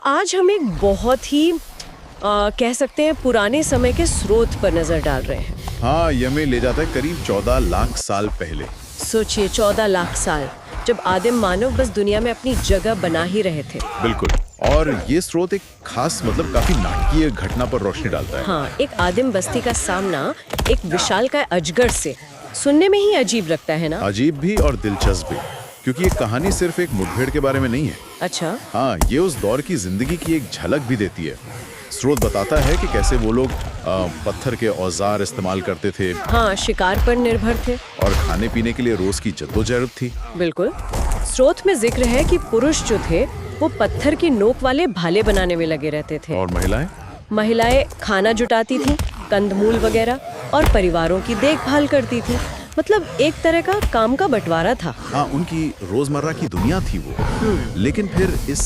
आज हम एक बहुत ही कह सकते हैं पुराने समय के स्रोत पर नजर डाल रहे हैं। हाँ, ये हमें ले जाता है करीब 14 लाख साल पहले। सोचिए 14 लाख साल, जब आदिम मानव बस दुनिया में अपनी जगह बना ही रहे थे। बिल्कुल। और ये स्रोत एक खास काफी नाटकीय घटना पर रोशनी डालता है। हाँ, एक आदिम बस्ती का सामना एक विशालकाय अजगर से सुनने में ही अजीब लगता है ना? अजीब भी और दिलचस्प भी, क्योंकि ये कहानी सिर्फ एक मुठभेड़ के बारे में नहीं है। अच्छा। हाँ, ये उस दौर की जिंदगी की एक झलक भी देती है। स्रोत बताता है कि कैसे वो लोग पत्थर के औजार इस्तेमाल करते थे। हाँ, शिकार पर निर्भर थे और खाने पीने के लिए रोज की जद्दोजहद थी। बिल्कुल। स्रोत में जिक्र है कि पुरुष जो थे वो पत्थर की नोक वाले भाले बनाने में लगे रहते थे। और महिलाएं खाना जुटाती थीं, कंदमूल वगैरह, और परिवारों की देखभाल करती थी। मतलब एक तरह का काम का बंटवारा था। हाँ, उनकी रोजमर्रा की दुनिया थी वो। लेकिन फिर इस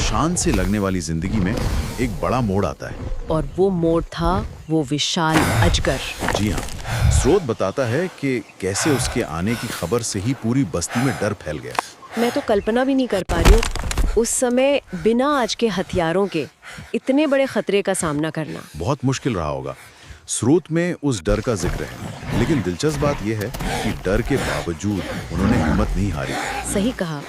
शान से लगने वाली जिंदगी में एक बड़ा मोड़ आता है। और वो मोड़ था वो विशाल अजगर। जी हाँ, स्रोत बताता है कि कैसे उसके आने की खबर से ही पूरी बस्ती में डर फैल गया। मैं तो कल्पना भी नहीं कर पा रही हूँ उस समय बिना आज के हथियारों के इतने बड़े खतरे का सामना करना। बहुत मुश्किल रहा होगा। स्रोत में उस डर का जिक्र है, लेकिन दिलचस्प बात यह है कि डर के बावजूद उन्होंने हिम्मत नहीं हारी। सही कहा।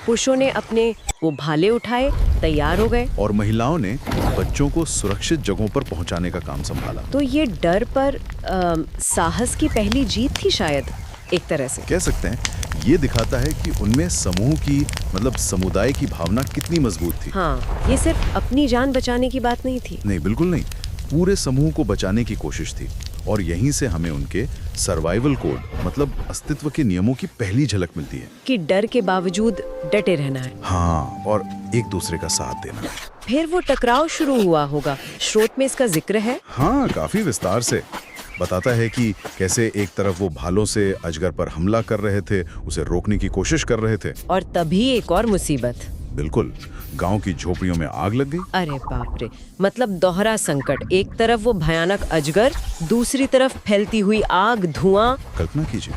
पुरुषों ने अपने वो भाले उठाए, तैयार हो गए, और महिलाओं ने बच्चों को सुरक्षित जगहों पर पहुंचाने का काम संभाला। तो ये डर पर साहस की पहली जीत थी शायद, एक तरह से कह सकते हैं। ये दिखाता है कि उनमें समूह की समुदाय की भावना कितनी मजबूत थी। हाँ, ये सिर्फ अपनी जान बचाने की बात नहीं थी। नहीं, बिल्कुल नहीं। पूरे समूह को बचाने की कोशिश थी। और यहीं से हमें उनके सर्वाइवल कोड अस्तित्व के नियमों की पहली झलक मिलती है कि डर के बावजूद डटे रहना है। हाँ, और एक दूसरे का साथ देना। फिर वो टकराव शुरू हुआ होगा। स्रोत में इसका जिक्र है। हाँ, काफी विस्तार से बताता है कि कैसे एक तरफ वो भालों से अजगर पर हमला कर रहे थे, उसे रोकने की कोशिश कर रहे थे। और तभी एक और मुसीबत। बिल्कुल, गांव की झोपड़ियों में आग लग गई। अरे बाप रे, मतलब दोहरा संकट। एक तरफ वो भयानक अजगर, दूसरी तरफ फैलती हुई आग, धुआं। कल्पना कीजिए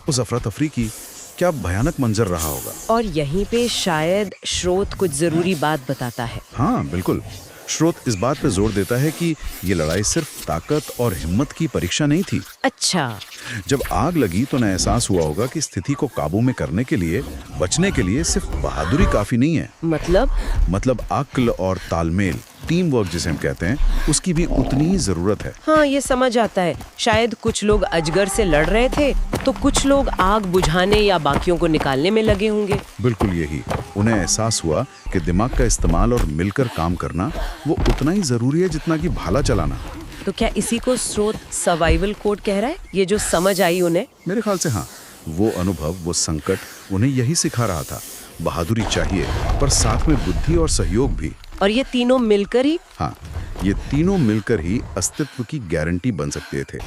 उस अफरा तफरी की क्या भयानक मंजर रहा होगा। और यहीं पे शायद स्रोत कुछ जरूरी बात बताता है। हाँ, बिल्कुल। स्रोत इस बात पर जोर देता है कि ये लड़ाई सिर्फ ताकत और हिम्मत की परीक्षा नहीं थी। अच्छा। जब आग लगी तो न एहसास हुआ होगा कि स्थिति को काबू में करने के लिए, बचने के लिए सिर्फ बहादुरी काफी नहीं है। मतलब अक्ल और तालमेल, टीम वर्क जिसे हम कहते हैं, उसकी भी उतनी ही जरूरत है। हाँ, ये समझ आता है। शायद कुछ लोग अजगर से लड़ रहे थे तो कुछ लोग आग बुझाने या बाकियों को निकालने में लगे होंगे। बिल्कुल यही। उन्हें एहसास हुआ कि दिमाग का इस्तेमाल और मिलकर काम करना वो उतना ही जरूरी है जितना कि भाला चलाना। तो क्या इसी को स्रोत सर्वाइवल कोड कह रहा है? ये जो समझ आई उन्हें? मेरे ख्याल से हाँ। वो अनुभव, वो संकट उन्हें यही सिखा रहा था। बहादुरी चाहिए, पर साथ में बुद्धि और सहयोग भी। और ये तीनों मिलकर ही? हाँ, ये तीनों मिलकर ही अस्तित्व की गारंटी बन सकते थे।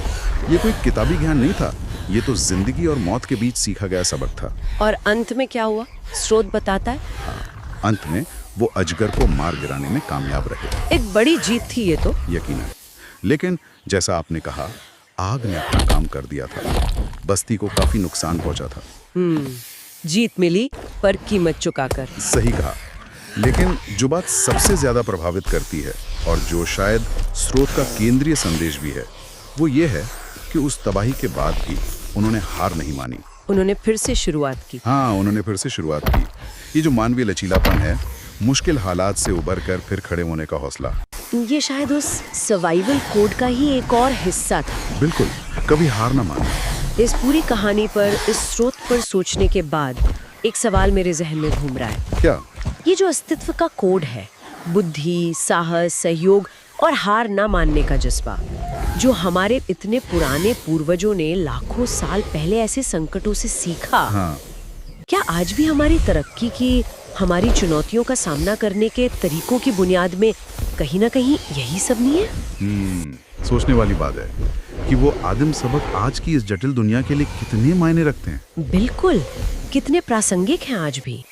ये कोई किताबी ज्ञान नहीं था, ये तो जिंदगी और मौत के बीच सीखा गया सबक था। और अंत में क्या हुआ, स्रोत बताता है? हाँ, अंत में वो अजगर को मार गिराने में कामयाब रहे। एक बड़ी जीत थी ये तो। यकीनन। लेकिन जैसा आपने कहा, आग ने अपना काम कर दिया था। बस्ती को काफी नुकसान पहुंचा था। जीत मिली पर कीमत चुकाकर। सही कहा। लेकिन जो बात सबसे ज्यादा प्रभावित करती है और जो शायद स्रोत का केंद्रीय संदेश भी है, वो ये है कि उस तबाही के बाद भी उन्होंने हार नहीं मानी। उन्होंने फिर से शुरुआत की। हाँ, उन्होंने फिर से शुरुआत की। ये जो मानवीय लचीलापन है, मुश्किल हालात से उबर कर फिर खड़े होने का हौसला, ये शायद उस सर्वाइवल कोड का ही एक और हिस्सा था। बिल्कुल, कभी हार ना माने। इस पूरी कहानी पर, इस स्रोत पर सोचने के बाद एक सवाल मेरे जहन में घूम रहा है। क्या? ये जो अस्तित्व का कोड है, बुद्धि, साहस, सहयोग और हार ना मानने का जज्बा, जो हमारे इतने पुराने पूर्वजों ने लाखों साल पहले ऐसे संकटों से सीखा, हाँ। क्या आज भी हमारी तरक्की की, हमारी चुनौतियों का सामना करने के तरीकों की बुनियाद में कहीं ना कहीं यही सब नहीं है? सोचने वाली बात है कि वो आदिम सबक आज की इस जटिल दुनिया के लिए कितने मायने रखते हैं। बिल्कुल, कितने प्रासंगिक हैं आज भी।